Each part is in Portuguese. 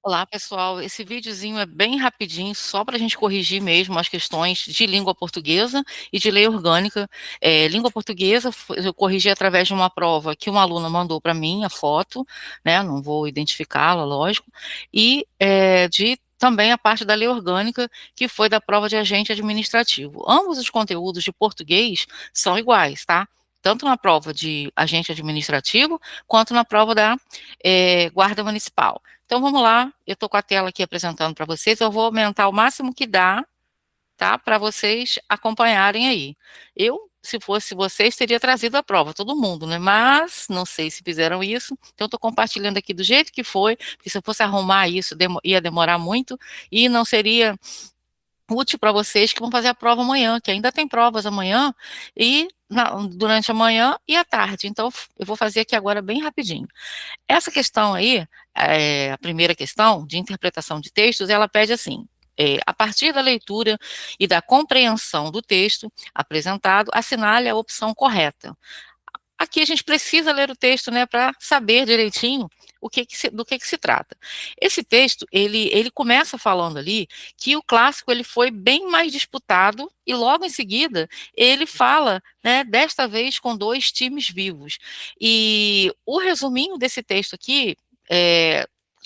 Olá, pessoal. Esse videozinho é bem rapidinho, só para a gente corrigir mesmo as questões de língua portuguesa e de lei orgânica. Língua portuguesa, eu corrigi através de uma prova que uma aluna mandou para mim, a foto, né? Não vou identificá-la, lógico. E de também a parte da lei orgânica, que foi da prova de agente administrativo. Ambos os conteúdos de português são iguais, tá? Tanto na prova de agente administrativo, quanto na prova da Guarda Municipal. Então vamos lá, eu estou com a tela aqui apresentando para vocês, eu vou aumentar o máximo que dá, tá? Para vocês acompanharem aí. Eu, se fosse vocês, teria trazido a prova, todo mundo, né? Mas não sei se fizeram isso, então estou compartilhando aqui do jeito que foi, porque se eu fosse arrumar isso, ia demorar muito e não seria útil para vocês que vão fazer a prova amanhã, que ainda tem provas amanhã e durante a manhã e à tarde. Então eu vou fazer aqui agora bem rapidinho. Essa questão aí, a primeira questão de interpretação de textos, ela pede assim: a partir da leitura e da compreensão do texto apresentado, assinale a opção correta. Aqui a gente precisa ler o texto, né, para saber direitinho do que se trata. Esse texto, ele começa falando ali que o clássico ele foi bem mais disputado e logo em seguida ele fala, né, desta vez com dois times vivos. E o resuminho desse texto aqui,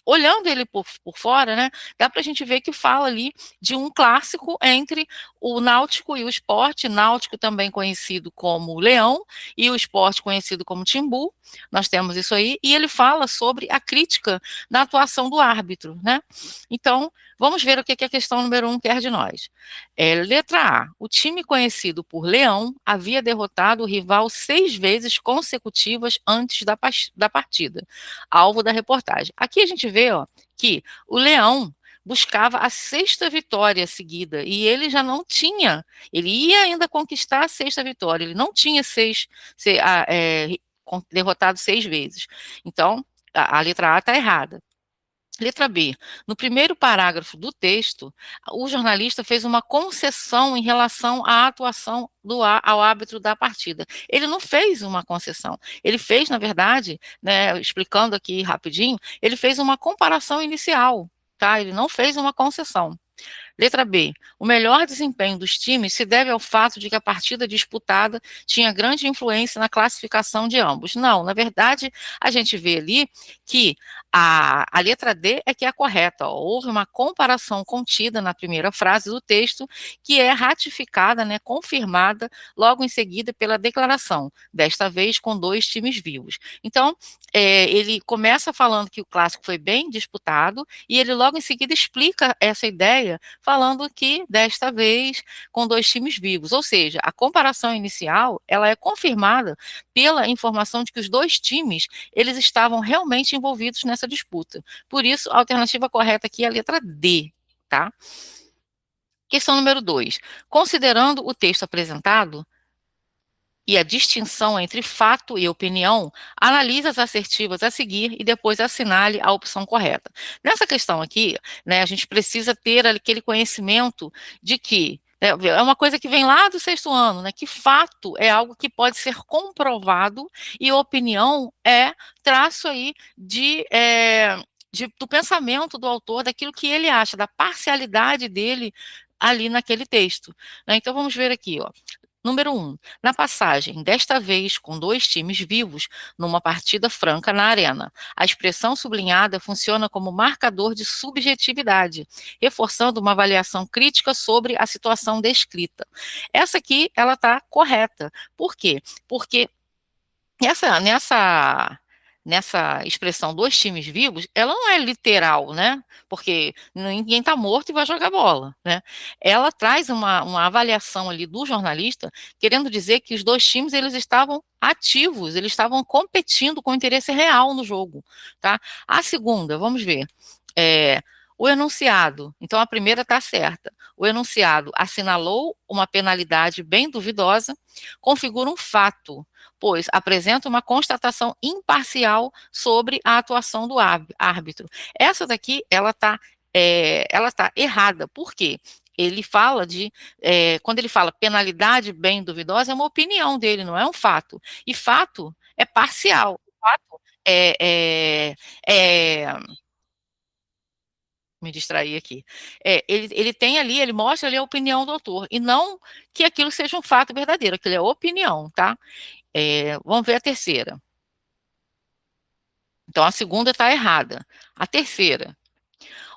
olhando ele por fora, né, dá para a gente ver que fala ali de um clássico entre o Náutico e o Sport, Náutico também conhecido como Leão, e o Sport conhecido como Timbu, nós temos isso aí, e ele fala sobre a crítica da atuação do árbitro, né? Então, vamos ver o que a questão número 1 quer de nós. Letra A, o time conhecido por Leão havia derrotado o rival 6 vezes consecutivas antes da partida, alvo da reportagem. Aqui a gente vê, ó, que o Leão buscava a sexta vitória seguida e ele já não tinha, ele ia ainda conquistar a sexta vitória, ele não tinha derrotado 6 vezes. Então, a letra A está errada. Letra B. No primeiro parágrafo do texto, o jornalista fez uma concessão em relação à atuação ao árbitro da partida. Ele não fez uma concessão. Ele fez, na verdade, né, explicando aqui rapidinho, ele fez uma comparação inicial, tá? Ele não fez uma concessão. Letra B. O melhor desempenho dos times se deve ao fato de que a partida disputada tinha grande influência na classificação de ambos. Não, na verdade, a gente vê ali que a letra D é que é a correta. Ó. Houve uma comparação contida na primeira frase do texto, que é ratificada, né, confirmada logo em seguida pela declaração, desta vez com dois times vivos. Então, ele começa falando que o clássico foi bem disputado, e ele logo em seguida explica essa ideia falando que desta vez com dois times vivos, ou seja, a comparação inicial ela é confirmada pela informação de que os dois times eles estavam realmente envolvidos nessa disputa. Por isso, a alternativa correta aqui é a letra D, tá? Questão número 2. Considerando o texto apresentado, e a distinção entre fato e opinião, analise as assertivas a seguir e depois assinale a opção correta. Nessa questão aqui, né, a gente precisa ter aquele conhecimento de que é uma coisa que vem lá do sexto ano, né? Que fato é algo que pode ser comprovado e opinião é traço aí do pensamento do autor, daquilo que ele acha, da parcialidade dele ali naquele texto. Né? Então vamos ver aqui, ó. Número 1. Na passagem, desta vez com dois times vivos, numa partida franca na arena. A expressão sublinhada funciona como marcador de subjetividade, reforçando uma avaliação crítica sobre a situação descrita. Essa aqui, ela está correta. Por quê? Porque nessa expressão dois times vivos, ela não é literal, né? Porque ninguém está morto e vai jogar bola, né? Ela traz uma avaliação ali do jornalista, querendo dizer que os dois times eles estavam ativos, eles estavam competindo com interesse real no jogo, tá? A segunda, vamos ver. É, o enunciado, então a primeira está certa. O enunciado assinalou uma penalidade bem duvidosa, configura um fato, pois apresenta uma constatação imparcial sobre a atuação do árbitro. Essa daqui, ela tá errada. Por quê? Ele fala quando ele fala penalidade bem duvidosa, é uma opinião dele, não é um fato. E fato é parcial. Fato é, é, é Me distrair aqui. Ele tem ali, ele mostra ali a opinião do autor, e não que aquilo seja um fato verdadeiro, aquilo é opinião, tá? Vamos ver a terceira. Então, a segunda está errada. A terceira.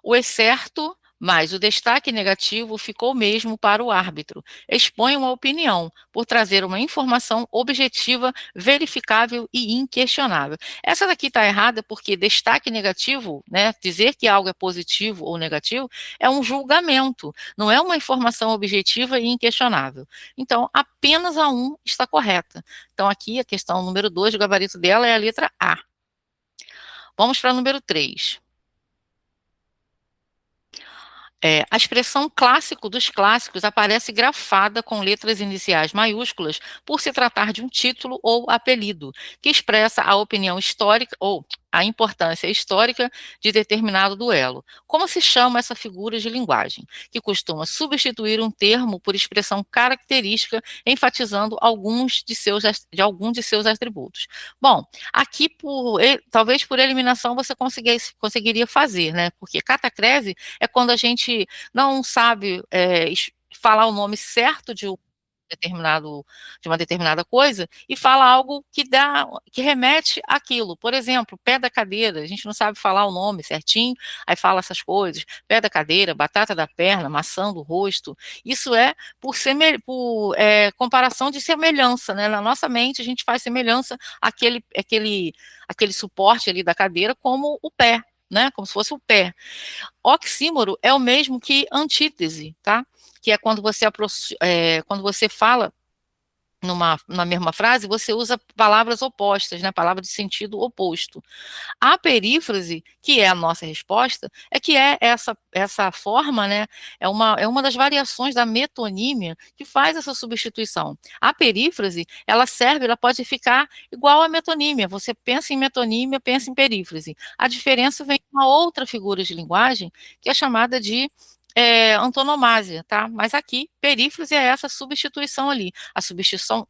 O excerto mais o destaque negativo ficou mesmo para o árbitro. Expõe uma opinião, por trazer uma informação objetiva, verificável e inquestionável. Essa daqui está errada porque destaque negativo, né, dizer que algo é positivo ou negativo, é um julgamento, não é uma informação objetiva e inquestionável. Então, apenas a 1 está correta. Então, aqui a questão número 2, o gabarito dela é a letra A. Vamos para a número 3. A expressão clássico dos clássicos aparece grafada com letras iniciais maiúsculas por se tratar de um título ou apelido, que expressa a opinião histórica ou a importância histórica de determinado duelo. Como se chama essa figura de linguagem, que costuma substituir um termo por expressão característica, enfatizando alguns de seus atributos? Bom, aqui, talvez por eliminação, você conseguiria fazer, né? Porque catacrese é quando a gente não sabe falar o nome certo de uma determinada coisa e fala algo que remete àquilo. Por exemplo, pé da cadeira, a gente não sabe falar o nome certinho, aí fala essas coisas, pé da cadeira, batata da perna, maçã do rosto. Isso é por comparação de semelhança, né? Na nossa mente a gente faz semelhança àquele suporte ali da cadeira como o pé, né? Como se fosse o pé. Oxímoro é o mesmo que antítese, tá? Que é quando você fala na mesma frase, você usa palavras opostas, né? Palavras de sentido oposto. A perífrase, que é a nossa resposta, que é essa forma, né? É uma das variações da metonímia que faz essa substituição. A perífrase, ela pode ficar igual à metonímia. Você pensa em metonímia, pensa em perífrase. A diferença vem de uma outra figura de linguagem, que é chamada de antonomásia, tá? Mas aqui, perífrase é essa substituição ali, a substituição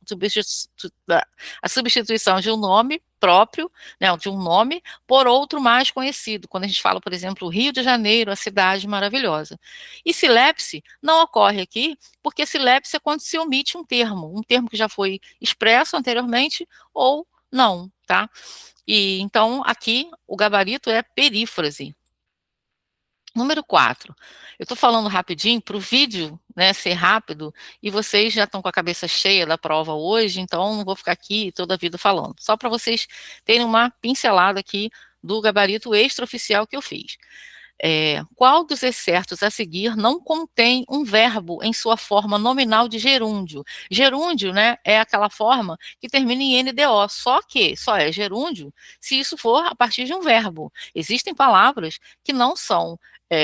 de um nome próprio, né, de um nome por outro mais conhecido. Quando a gente fala, por exemplo, Rio de Janeiro, a cidade maravilhosa. E silepse não ocorre aqui, porque silepse é quando se omite um termo que já foi expresso anteriormente ou não, tá? E então aqui o gabarito é perífrase. Número 4, eu estou falando rapidinho para o vídeo, né, ser rápido, e vocês já estão com a cabeça cheia da prova hoje, então não vou ficar aqui toda a vida falando. Só para vocês terem uma pincelada aqui do gabarito extraoficial que eu fiz. Qual dos excertos a seguir não contém um verbo em sua forma nominal de gerúndio? Gerúndio, né, é aquela forma que termina em NDO, só que só é gerúndio se isso for a partir de um verbo. Existem palavras que não são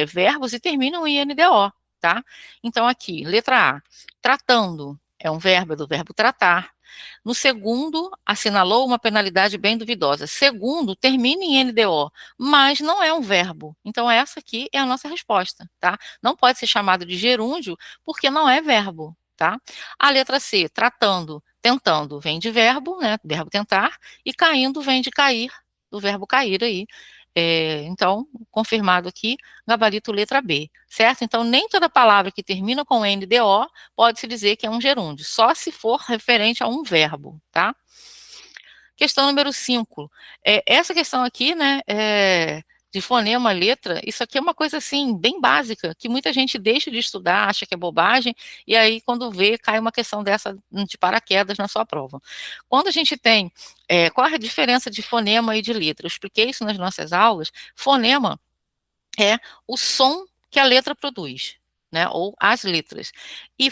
verbos e terminam em NDO, tá? Então aqui, letra A, tratando, é um verbo, é do verbo tratar. No segundo, assinalou uma penalidade bem duvidosa. Segundo, termina em NDO, mas não é um verbo. Então, essa aqui é a nossa resposta, tá? Não pode ser chamado de gerúndio, porque não é verbo, tá? A letra C, tratando, tentando, vem de verbo, né? Verbo tentar, e caindo vem de cair, do verbo cair aí. Então, confirmado aqui, gabarito letra B, certo? Então, nem toda palavra que termina com NDO pode-se dizer que é um gerúndio, só se for referente a um verbo, tá? Questão número 5. Essa questão aqui, né, de fonema, letra, isso aqui é uma coisa, assim, bem básica, que muita gente deixa de estudar, acha que é bobagem, e aí, quando vê, cai uma questão dessa de paraquedas na sua prova. Quando a gente tem, qual é a diferença de fonema e de letra? Eu expliquei isso nas nossas aulas. Fonema é o som que a letra produz, né, ou as letras. E,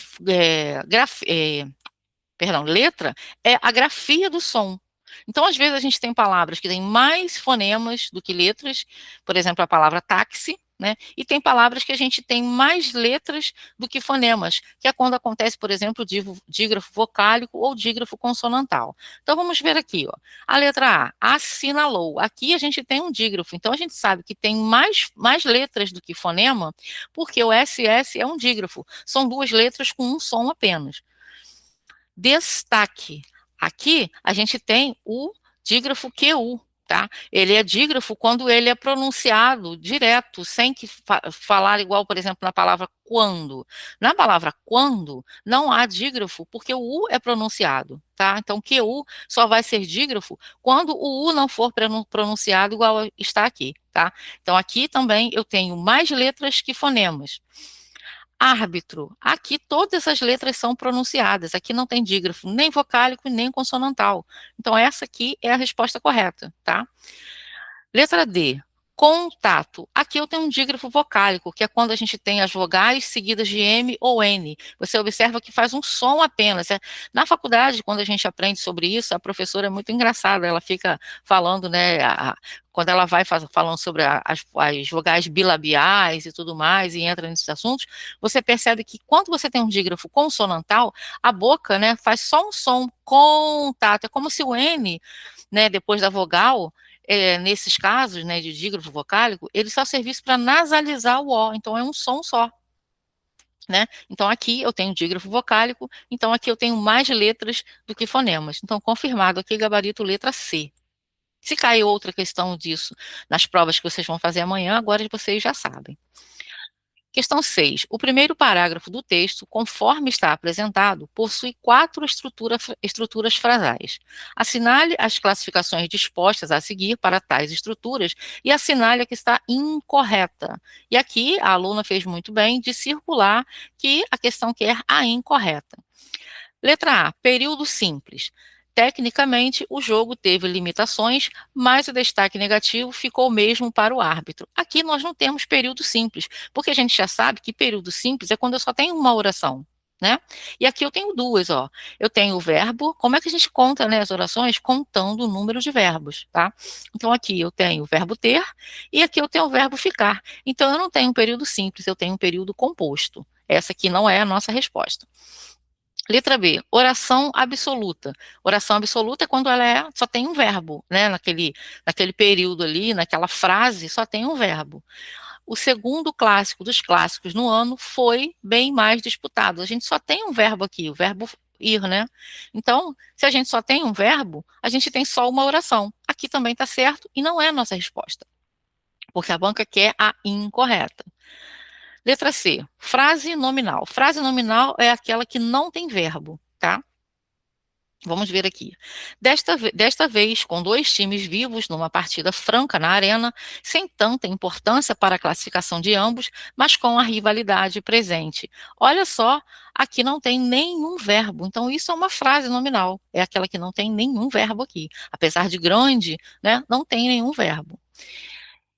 letra é a grafia do som. Então, às vezes, a gente tem palavras que têm mais fonemas do que letras, por exemplo, a palavra táxi, né? E tem palavras que a gente tem mais letras do que fonemas, que é quando acontece, por exemplo, o dígrafo vocálico ou dígrafo consonantal. Então, vamos ver aqui, ó. A letra A, assinalou. Aqui a gente tem um dígrafo, então a gente sabe que tem mais letras do que fonema, porque o SS é um dígrafo. São duas letras com um som apenas. Destaque. Aqui a gente tem o dígrafo QU, tá? Ele é dígrafo quando ele é pronunciado direto, sem que falar igual, por exemplo, na palavra quando. Na palavra quando, não há dígrafo, porque o U é pronunciado, tá? Então, QU só vai ser dígrafo quando o U não for pronunciado igual está aqui, tá? Então, aqui também eu tenho mais letras que fonemas. Árbitro. Aqui todas as letras são pronunciadas. Aqui não tem dígrafo, nem vocálico, nem consonantal. Então, essa aqui é a resposta correta, tá? Letra D. Contato. Aqui eu tenho um dígrafo vocálico, que é quando a gente tem as vogais seguidas de M ou N. Você observa que faz um som apenas. Na faculdade, quando a gente aprende sobre isso, a professora é muito engraçada. Ela fica falando, né? Quando ela vai falando sobre as vogais bilabiais e tudo mais, e entra nesses assuntos, você percebe que quando você tem um dígrafo consonantal, a boca, né, faz só um som, contato. É como se o N, né, depois da vogal, nesses casos, né, de dígrafo vocálico, ele só servisse para nasalizar o O, então é um som só, né? Então aqui eu tenho dígrafo vocálico, então aqui eu tenho mais letras do que fonemas. Então confirmado aqui, gabarito letra C. Se cair outra questão disso nas provas que vocês vão fazer amanhã, agora vocês já sabem. Questão 6. O primeiro parágrafo do texto, conforme está apresentado, possui quatro estruturas frasais. Assinale as classificações dispostas a seguir para tais estruturas e assinale a que está incorreta. E aqui a aluna fez muito bem de circular que a questão quer a incorreta. Letra A, período simples. Tecnicamente, o jogo teve limitações, mas o destaque negativo ficou mesmo para o árbitro. Aqui nós não temos período simples, porque a gente já sabe que período simples é quando eu só tenho uma oração, né? E aqui eu tenho duas, ó. Eu tenho o verbo, como é que a gente conta, né, as orações? Contando o número de verbos, tá? Então aqui eu tenho o verbo ter e aqui eu tenho o verbo ficar. Então eu não tenho um período simples, eu tenho um período composto. Essa aqui não é a nossa resposta. Letra B, oração absoluta. Oração absoluta é quando ela só tem um verbo, né? Naquele período ali, naquela frase, só tem um verbo. O segundo clássico dos clássicos no ano foi bem mais disputado. A gente só tem um verbo aqui, o verbo ir, né? Então, se a gente só tem um verbo, a gente tem só uma oração. Aqui também está certo e não é a nossa resposta, porque a banca quer a incorreta. Letra C, frase nominal. Frase nominal é aquela que não tem verbo, tá? Vamos ver aqui. Desta vez, com dois times vivos numa partida franca na arena, sem tanta importância para a classificação de ambos, mas com a rivalidade presente. Olha só, aqui não tem nenhum verbo, então isso é uma frase nominal. É aquela que não tem nenhum verbo aqui. Apesar de grande, né, não tem nenhum verbo.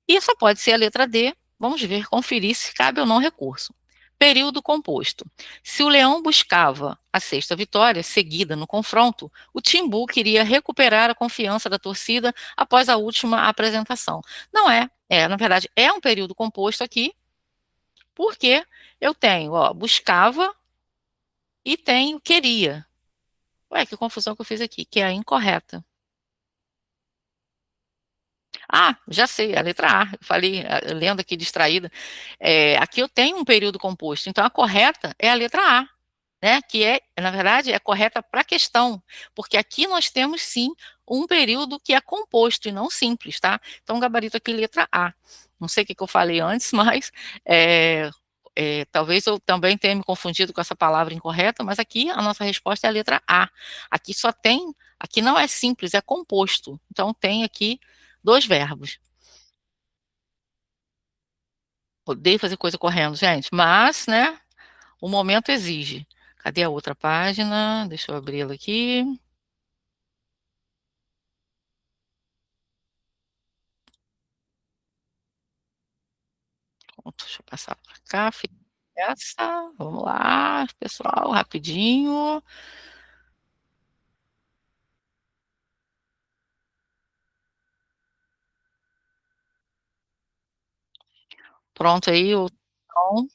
E só pode ser a letra D. Vamos ver, conferir se cabe ou não recurso. Período composto. Se o Leão buscava a sexta vitória seguida no confronto, o Timbu queria recuperar a confiança da torcida após a última apresentação. Não é, na verdade, é um período composto aqui, porque eu tenho, ó, buscava e tenho queria. Ué, que confusão que eu fiz aqui, que é a incorreta. Ah, já sei, a letra A. Eu falei, lendo aqui distraída. Aqui eu tenho um período composto, então a correta é a letra A, né? Que é, na verdade, é correta para a questão, porque aqui nós temos sim um período que é composto e não simples, tá? Então, gabarito aqui, letra A. Não sei o que eu falei antes, mas talvez eu também tenha me confundido com essa palavra incorreta, mas aqui a nossa resposta é a letra A. Aqui só tem, aqui não é simples, é composto. Então, tem aqui dois verbos. Odeio fazer coisa correndo, gente, mas, né, o momento exige. Cadê a outra página? Deixa eu abri-la aqui. Pronto, deixa eu passar para cá. Essa, vamos lá, pessoal, rapidinho. Pronto aí o tom.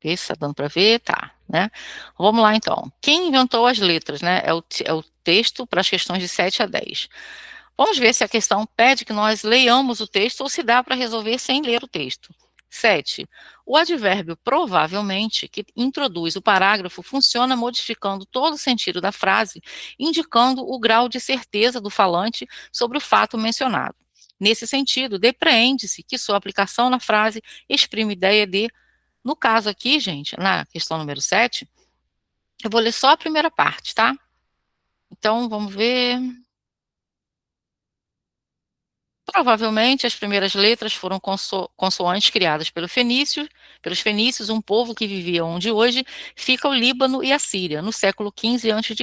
Vê se tá dando para ver, tá, né? Vamos lá então. Quem inventou as letras, né? É o texto para as questões de 7 a 10. Vamos ver se a questão pede que nós leiamos o texto ou se dá para resolver sem ler o texto. 7. O advérbio provavelmente, que introduz o parágrafo, funciona modificando todo o sentido da frase, indicando o grau de certeza do falante sobre o fato mencionado. Nesse sentido, depreende-se que sua aplicação na frase exprime ideia de, no caso aqui, gente, na questão número 7, eu vou ler só a primeira parte, tá? Então, vamos ver. Provavelmente as primeiras letras foram consoantes criadas pelos fenícios, um povo que vivia onde hoje fica o Líbano e a Síria, no século XV a.C.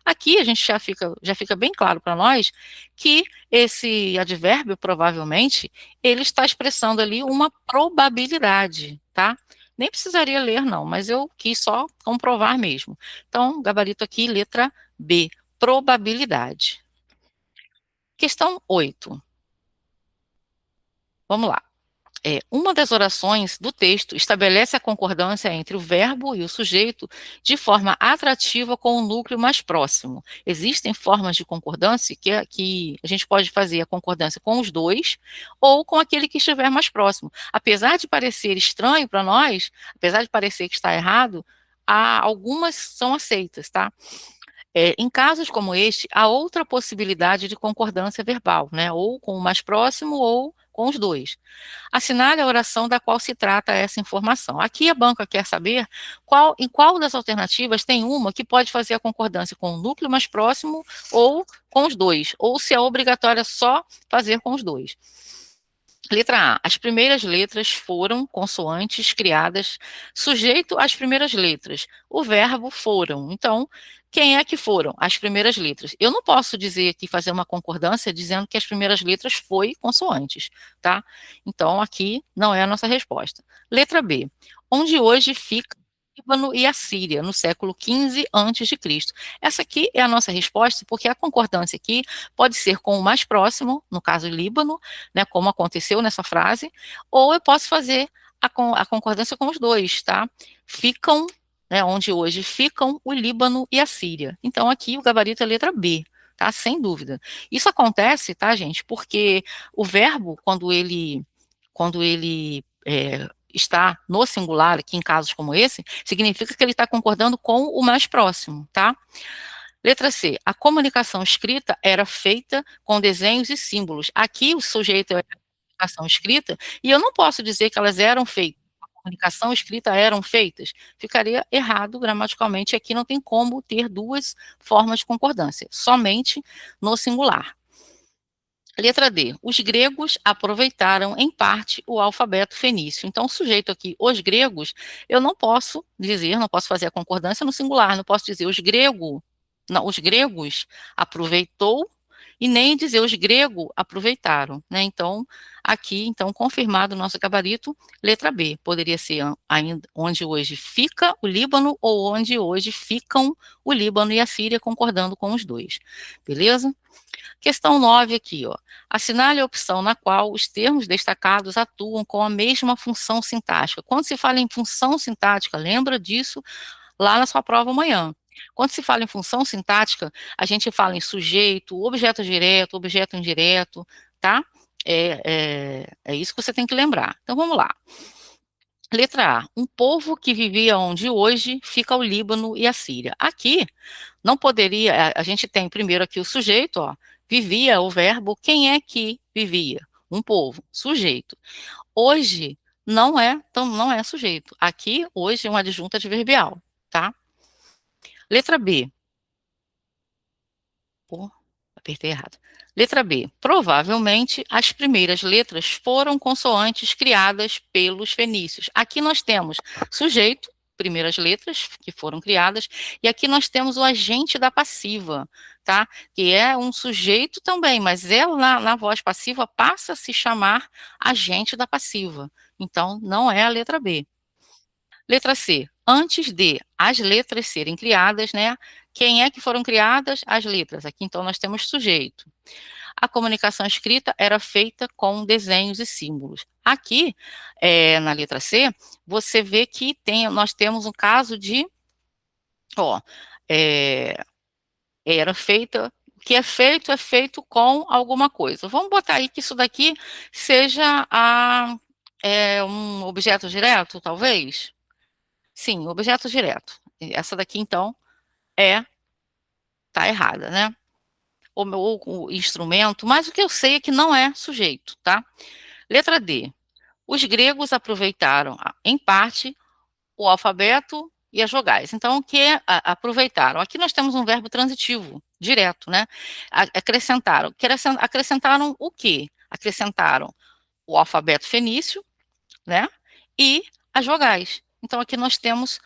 Aqui a gente já fica bem claro para nós que esse advérbio, provavelmente, ele está expressando ali uma probabilidade, tá? Nem precisaria ler, não, mas eu quis só comprovar mesmo. Então, gabarito aqui, letra B, probabilidade. Questão 8. Vamos lá. Uma das orações do texto estabelece a concordância entre o verbo e o sujeito de forma atrativa com o núcleo mais próximo. Existem formas de concordância que a gente pode fazer a concordância com os dois ou com aquele que estiver mais próximo. Apesar de parecer estranho para nós, apesar de parecer que está errado, algumas são aceitas, tá? Em casos como este, há outra possibilidade de concordância verbal, né? Ou com o mais próximo ou com os dois. Assinale a oração da qual se trata essa informação. Aqui a banca quer saber em qual das alternativas tem uma que pode fazer a concordância com o núcleo mais próximo ou com os dois, ou se é obrigatória só fazer com os dois. Letra A. As primeiras letras foram consoantes criadas sujeito às primeiras letras. O verbo foram. Então, quem é que foram? As primeiras letras. Eu não posso dizer aqui, fazer uma concordância dizendo que as primeiras letras foi consoantes, tá? Então, aqui não é a nossa resposta. Letra B. Onde hoje fica o Líbano e a Síria, no século XV a.C. Essa aqui é a nossa resposta, porque a concordância aqui pode ser com o mais próximo, no caso Líbano, né, como aconteceu nessa frase, ou eu posso fazer a concordância com os dois, tá? Ficam, né, onde hoje ficam o Líbano e a Síria. Então, aqui o gabarito é a letra B, tá? Sem dúvida. Isso acontece, tá, gente? Porque o verbo, quando ele está no singular, aqui em casos como esse, significa que ele está concordando com o mais próximo, tá? Letra C. A comunicação escrita era feita com desenhos e símbolos. Aqui o sujeito é a comunicação escrita e eu não posso dizer que elas eram feitas. A comunicação escrita eram feitas. Ficaria errado gramaticalmente. Aqui não tem como ter duas formas de concordância, somente no singular. Letra D. Os gregos aproveitaram, em parte, o alfabeto fenício. Então, o sujeito aqui, os gregos, eu não posso dizer, não posso fazer a concordância no singular, não posso dizer os gregos aproveitou e nem dizer os gregos aproveitaram, né? Então, aqui, então, confirmado o nosso gabarito, letra B. Poderia ser ainda onde hoje fica o Líbano ou onde hoje ficam o Líbano e a Síria, concordando com os dois. Beleza? Questão 9 aqui, ó. Assinale a opção na qual os termos destacados atuam com a mesma função sintática. Quando se fala em função sintática, lembra disso lá na sua prova amanhã. Quando se fala em função sintática, a gente fala em sujeito, objeto direto, objeto indireto, tá? É isso que você tem que lembrar. Então vamos lá. Letra A. Um povo que vivia onde hoje fica o Líbano e a Síria. Aqui não poderia, a gente tem primeiro aqui o sujeito, ó, vivia o verbo, quem é que vivia? Um povo, sujeito. Hoje não é, então não é sujeito. Aqui hoje é uma adjunta adverbial, tá? Letra B. Pô, apertei errado. Letra B. Provavelmente as primeiras letras foram consoantes criadas pelos fenícios. Aqui nós temos sujeito, primeiras letras que foram criadas, e aqui nós temos o agente da passiva, tá? Que é um sujeito também, mas ela na voz passiva passa a se chamar agente da passiva. Então, não é a letra B. Letra C. Antes de as letras serem criadas, né? Quem é que foram criadas? As letras. Aqui, então, nós temos sujeito. A comunicação escrita era feita com desenhos e símbolos. Aqui, na letra C, você vê que nós temos um caso de, ó, é, era feita, o que é feito com alguma coisa. Vamos botar aí que isso daqui seja É um objeto direto, talvez? Sim, objeto direto. Essa daqui, então, tá errada, né? Ou o instrumento, mas o que eu sei é que não é sujeito, tá? Letra D. Os gregos aproveitaram, em parte, o alfabeto e as vogais. Então, o que é aproveitaram? Aqui nós temos um verbo transitivo, direto, né? Acrescentaram. Acrescentaram o quê? Acrescentaram o alfabeto fenício, né? E as vogais. Então, aqui nós temos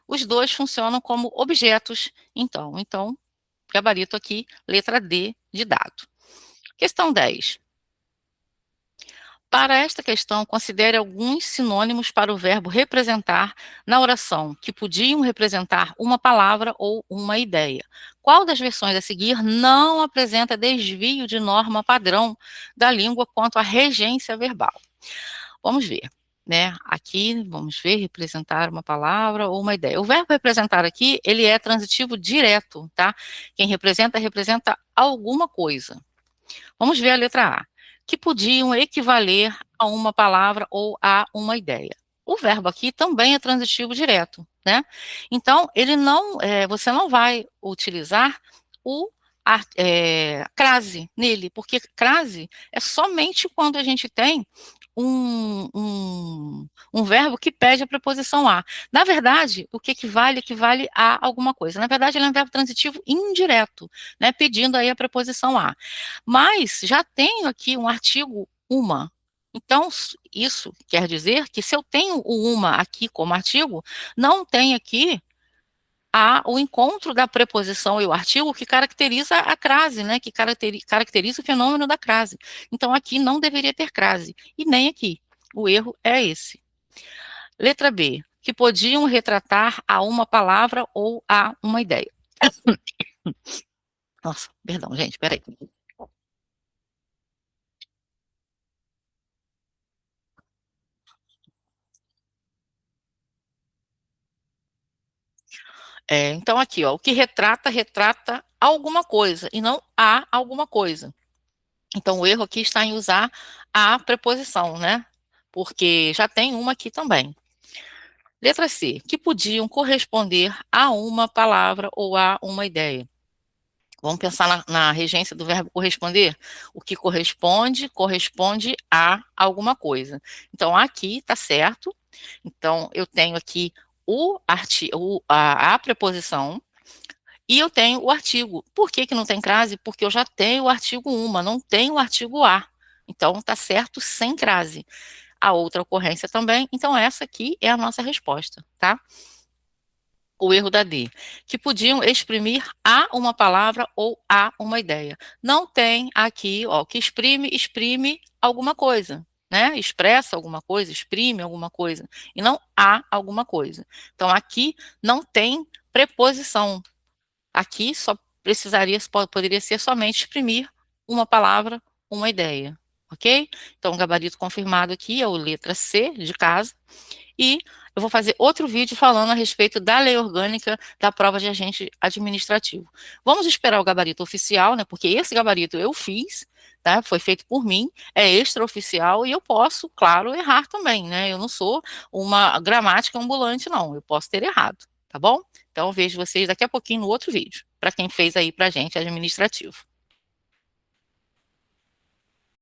os dois funcionam como objetos. Então, gabarito aqui, letra D de dado. Questão 10. Para esta questão, considere alguns sinônimos para o verbo representar na oração, que podiam representar uma palavra ou uma ideia. Qual das versões a seguir não apresenta desvio de norma padrão da língua quanto à regência verbal? Vamos ver, né? Aqui, vamos ver, representar uma palavra ou uma ideia. O verbo representar aqui, ele é transitivo direto, tá? Quem representa, representa alguma coisa. Vamos ver a letra A, que podiam equivaler a uma palavra ou a uma ideia. O verbo aqui também é transitivo direto, né? Então, você não vai utilizar o crase nele, porque crase é somente quando a gente tem um verbo que pede a preposição a. Na verdade, o que equivale a alguma coisa. Na verdade, ele é um verbo transitivo indireto, né? Pedindo aí a preposição a. Mas já tenho aqui um artigo uma. Então, isso quer dizer que se eu tenho o uma aqui como artigo, não tem aqui o encontro da preposição e o artigo que caracteriza a crase, né? Que caracteriza o fenômeno da crase. Então, aqui não deveria ter crase, e nem aqui. O erro é esse. Letra B, que podiam retratar a uma palavra ou a uma ideia. Nossa, perdão, gente, peraí. Então, aqui, ó, o que retrata, retrata alguma coisa e não a alguma coisa. Então, o erro aqui está em usar a preposição, né? Porque já tem uma aqui também. Letra C, que podiam corresponder a uma palavra ou a uma ideia. Vamos pensar na regência do verbo corresponder? O que corresponde, corresponde a alguma coisa. Então, aqui está certo. Então, eu tenho aqui a preposição, e eu tenho o artigo. Por que que não tem crase? Porque eu já tenho o artigo uma, não tenho o artigo a. Então, está certo sem crase. A outra ocorrência também. Então, essa aqui é a nossa resposta, tá? O erro da D, que podiam exprimir a uma palavra ou a uma ideia. Não tem aqui, ó, que exprime alguma coisa, né? Expressa alguma coisa, exprime alguma coisa, e não a alguma coisa. Então, aqui não tem preposição. Aqui só poderia ser somente exprimir uma palavra, uma ideia, ok? Então, o gabarito confirmado aqui é o letra C de casa, e eu vou fazer outro vídeo falando a respeito da lei orgânica da prova de agente administrativo. Vamos esperar o gabarito oficial, né? Porque esse gabarito eu fiz, tá? Foi feito por mim, é extraoficial e eu posso, claro, errar também, né? Eu não sou uma gramática ambulante, não. Eu posso ter errado, tá bom? Então, vejo vocês daqui a pouquinho no outro vídeo, para quem fez aí para gente administrativo.